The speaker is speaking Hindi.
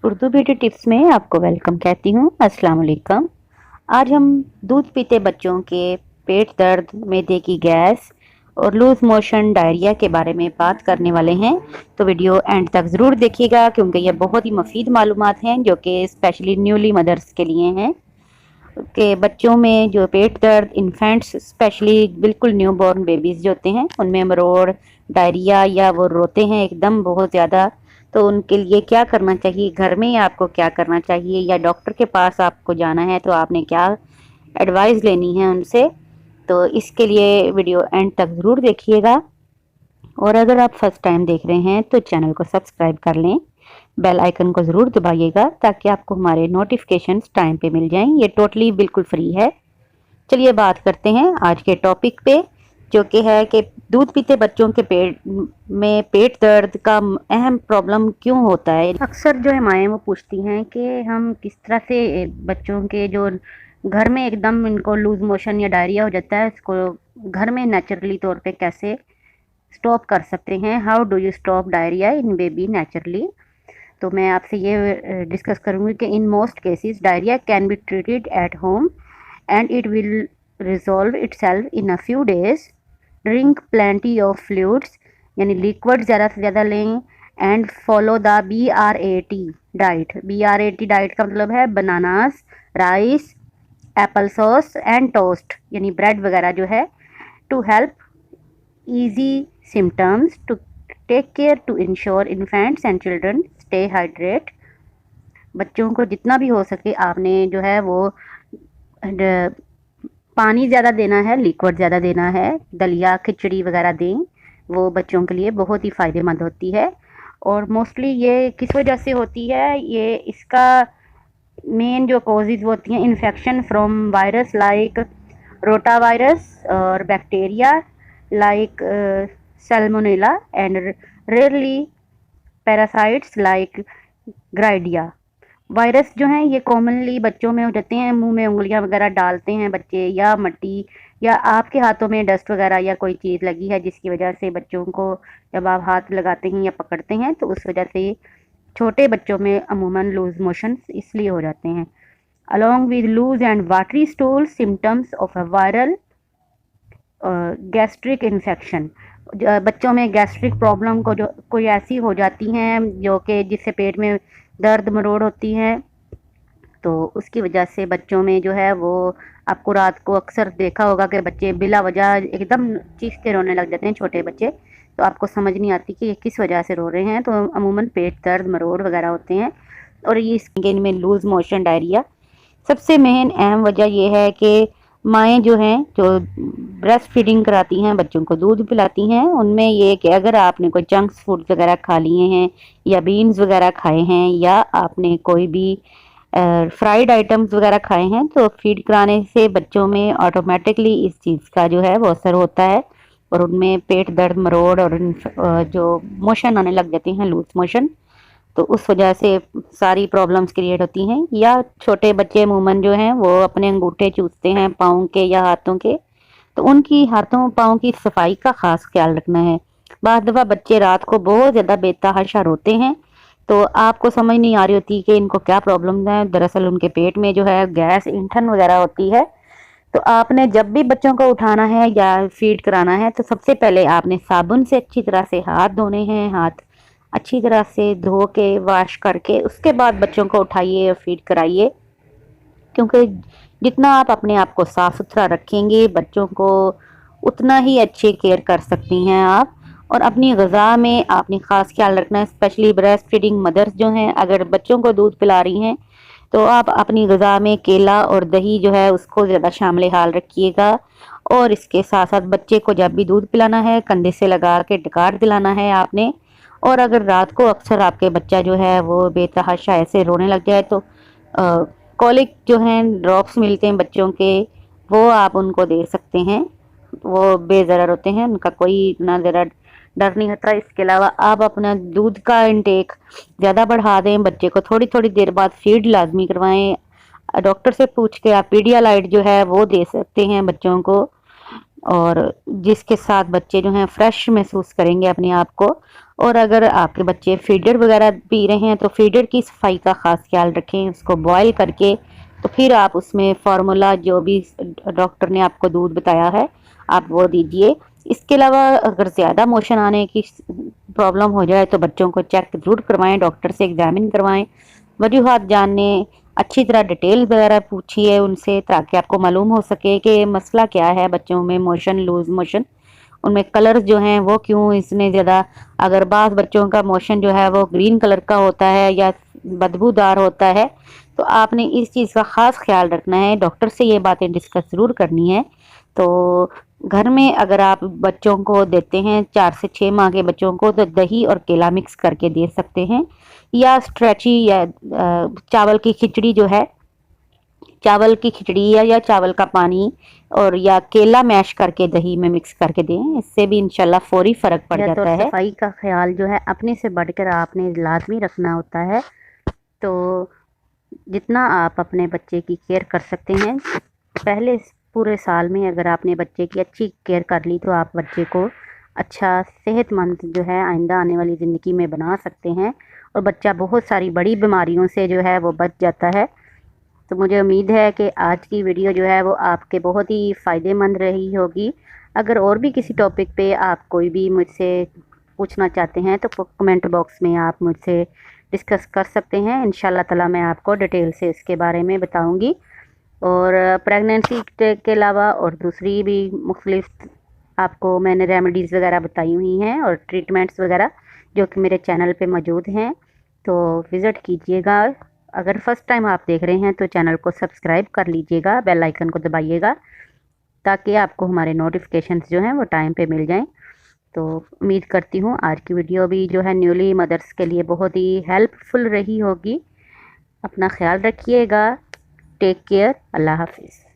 उर्दू ब्यूटी टिप्स में आपको वेलकम कहती हूँ। अस्सलाम वालेकुम। आज हम दूध पीते बच्चों के पेट दर्द, मैदे की गैस और लूज मोशन डायरिया के बारे में बात करने वाले हैं। तो वीडियो एंड तक ज़रूर देखिएगा क्योंकि ये बहुत ही मुफीद मालूमात हैं जो कि स्पेशली न्यूली मदर्स के लिए हैं। के बच्चों में जो पेट दर्द, इन्फेंट्स स्पेशली बिल्कुल न्यू बॉर्न बेबीज़ जो होते हैं उनमें मरोड़, डायरिया या वो रोते हैं एकदम बहुत ज़्यादा, तो उनके लिए क्या करना चाहिए, घर में आपको क्या करना चाहिए या डॉक्टर के पास आपको जाना है तो आपने क्या एडवाइस लेनी है उनसे। तो इसके लिए वीडियो एंड तक ज़रूर देखिएगा। और अगर आप फर्स्ट टाइम देख रहे हैं तो चैनल को सब्सक्राइब कर लें, बेल आइकन को ज़रूर दबाइएगा ताकि आपको हमारे नोटिफिकेशंस टाइम पे मिल जाएं। ये टोटली बिल्कुल फ्री है। चलिए बात करते हैं आज के टॉपिक पे, जो कि है कि दूध पीते बच्चों के पेट में पेट दर्द का अहम प्रॉब्लम क्यों होता है। अक्सर जो है माएँ वो पूछती हैं कि हम किस तरह से बच्चों के जो घर में एकदम इनको लूज मोशन या डायरिया हो जाता है इसको घर में नेचुरली तौर पे कैसे स्टॉप कर सकते हैं। How do you stop diarrhoea in baby naturally. तो मैं आपसे ये डिस्कस करूँगी कि in most cases diarrhoea can be treated at home and it will resolve itself in a few days. Drink plenty of fluids, यानी लिक्विड ज़्यादा से ज़्यादा लें। And follow the BRAT diet. BRAT diet का मतलब है bananas, rice, Apple sauce and toast, यानी ब्रेड वगैरह जो है, to help easy symptoms to take care to ensure infants and children stay hydrated। बच्चों को जितना भी हो सके आपने जो है वो पानी ज़्यादा देना है, लिक्विड ज़्यादा देना है, दलिया खिचड़ी वगैरह दें, वो बच्चों के लिए बहुत ही फ़ायदेमंद होती है। और मोस्टली ये किस वजह से होती है, ये इसका मेन जो कॉजेज़ होती हैं infection from virus like rotavirus और bacteria like salmonella and rarely parasites like giardia. Virus जो हैं ये कॉमनली बच्चों में हो जाते हैं, मुंह में उंगलियां वगैरह डालते हैं बच्चे, या मिट्टी या आपके हाथों में डस्ट वगैरह या कोई चीज़ लगी है जिसकी वजह से बच्चों को जब आप हाथ लगाते हैं या पकड़ते हैं तो उस वजह से छोटे बच्चों में अमूमन लूज मोशन इसलिए हो जाते हैं। Along with loose and watery stool symptoms of a viral gastric infection. बच्चों में गैस्ट्रिक प्रॉब्लम को जो कोई ऐसी हो जाती हैं जो कि जिससे पेट में दर्द मरोड़ होती हैं, तो उसकी वजह से बच्चों में जो है वो आपको रात को अक्सर देखा होगा कि बच्चे बिला वजह एकदम चीखते रोने लग जाते हैं छोटे बच्चे, तो आपको समझ नहीं आती कि ये किस वजह से रो रहे हैं। तो अमूमन पेट दर्द मरोड़ वगैरह होते हैं और ये इनमें लूज मोशन डायरिया। सबसे मेन अहम वजह यह है कि माएँ जो हैं जो ब्रेस्ट फीडिंग कराती हैं, बच्चों को दूध पिलाती हैं, उनमें ये कि अगर आपने कोई जंक्स फूड वगैरह खा लिए हैं या बीन्स वगैरह खाए हैं या आपने कोई भी फ्राइड आइटम्स वगैरह खाए हैं तो फीड कराने से बच्चों में ऑटोमेटिकली इस चीज़ का जो है वो असर होता है और उनमें पेट दर्द, मरोड़ और जो मोशन आने लग जाते हैं, लूज मोशन, तो उस वजह से सारी प्रॉब्लम्स क्रिएट होती हैं। या छोटे बच्चे अमूमन जो हैं वो अपने अंगूठे चूसते हैं पाँव के या हाथों के, तो उनकी हाथों पाँव की सफाई का ख़ास ख्याल रखना है। बाद दफ़ा बच्चे रात को बहुत ज़्यादा बेतहाशा रोते हैं तो आपको समझ नहीं आ रही होती कि इनको क्या प्रॉब्लम है। दरअसल उनके पेट में जो है गैस, ईंधन वगैरह होती है। तो आपने जब भी बच्चों को उठाना है या फीड कराना है तो सबसे पहले आपने साबुन से अच्छी तरह से हाथ धोने हैं। हाथ अच्छी तरह से धो के वॉश करके उसके बाद बच्चों को उठाइए और फीड कराइए, क्योंकि जितना आप अपने आप को साफ़ सुथरा रखेंगे बच्चों को उतना ही अच्छे केयर कर सकती हैं आप। और अपनी ग़िज़ा में आपने ख़ास ख्याल रखना है, स्पेशली ब्रेस्ट फीडिंग मदर्स जो हैं, अगर बच्चों को दूध पिला रही हैं तो आप अपनी ग़िज़ा में केला और दही जो है उसको ज़्यादा शामिल हाल रखिएगा। और इसके साथ साथ बच्चे को जब भी दूध पिलाना है कंधे से लगा के डकार दिलाना है आपने। और अगर रात को अक्सर आपके बच्चा जो है वो बेतहाशा ऐसे रोने लग जाए तो कॉलिक जो हैं ड्रॉप्स मिलते हैं बच्चों के, वो आप उनको दे सकते हैं। वो बेज़रर होते हैं, उनका कोई इतना ज़रा डर नहीं होता। इसके अलावा आप अपना दूध का इंटेक ज़्यादा बढ़ा दें, बच्चे को थोड़ी थोड़ी देर बाद फीड लाजमी करवाएं। डॉक्टर से पूछ के आप पीडियालाइट जो है वो दे सकते हैं बच्चों को। और जिसके साथ बच्चे जो हैं फ्रेश महसूस करेंगे अपने आप को। और अगर आपके बच्चे फीडर वगैरह पी रहे हैं तो फीडर की सफाई का ख़ास ख्याल रखें, उसको बॉयल करके तो फिर आप उसमें फार्मूला जो भी डॉक्टर ने आपको दूध बताया है आप वो दीजिए। इसके अलावा अगर ज़्यादा मोशन आने की प्रॉब्लम हो जाए तो बच्चों को चेक ज़रूर करवाएं, डॉक्टर से एग्जामिन करवाएं, वजूहात जानने, अच्छी तरह डिटेल वगैरह पूछिए उनसे ताकि आपको मालूम हो सके कि मसला क्या है बच्चों में मोशन लूज मोशन, उनमें कलर्स जो हैं वो क्यों इतने ज़्यादा। अगर बाज़ बच्चों का मोशन जो है वो ग्रीन कलर का होता है या बदबूदार होता है तो आपने इस चीज़ का ख़ास ख्याल रखना है, डॉक्टर से ये बातें डिस्कस ज़रूर करनी है। तो घर में अगर आप बच्चों को देते हैं 4 से 6 माह के बच्चों को तो दही और केला मिक्स करके दे सकते हैं, या स्ट्रेची या चावल की खिचड़ी जो है, चावल की खिचड़ी या चावल का पानी और या केला मैश करके दही में मिक्स करके दें, इससे भी इंशाल्लाह फौरी फ़र्क पड़ जाता है। सफाई का ख्याल जो है अपने से बढ़कर आपने लाजमी रखना होता है। तो जितना आप अपने बच्चे की केयर कर सकते हैं, पहले पूरे साल में अगर आपने बच्चे की अच्छी केयर कर ली तो आप बच्चे को अच्छा सेहतमंद जो है आइंदा आने वाली ज़िंदगी में बना सकते हैं और बच्चा बहुत सारी बड़ी बीमारियों से जो है वो बच जाता है। तो मुझे उम्मीद है कि आज की वीडियो जो है वो आपके बहुत ही फ़ायदेमंद रही होगी। अगर और भी किसी टॉपिक पे आप कोई भी मुझसे पूछना चाहते हैं तो कमेंट बॉक्स में आप मुझसे डिस्कस कर सकते हैं। इंशाल्लाह ताला मैं आपको डिटेल से इसके बारे में बताऊंगी। और प्रेगनेंसी के अलावा और दूसरी भी मुख्तलिफ आपको मैंने रेमेडीज़ वगैरह बताई हुई हैं और ट्रीटमेंट्स वगैरह जो कि मेरे चैनल पे मौजूद हैं, तो विज़िट कीजिएगा। अगर फ़र्स्ट टाइम आप देख रहे हैं तो चैनल को सब्सक्राइब कर लीजिएगा, बेल आइकन को दबाइएगा ताकि आपको हमारे नोटिफिकेशंस जो हैं वो टाइम पे मिल जाएं। तो उम्मीद करती हूँ आज की वीडियो भी जो है न्यूली मदर्स के लिए बहुत ही हेल्पफुल रही होगी। अपना ख्याल रखिएगा। Take care. अल्लाह हाफिज़।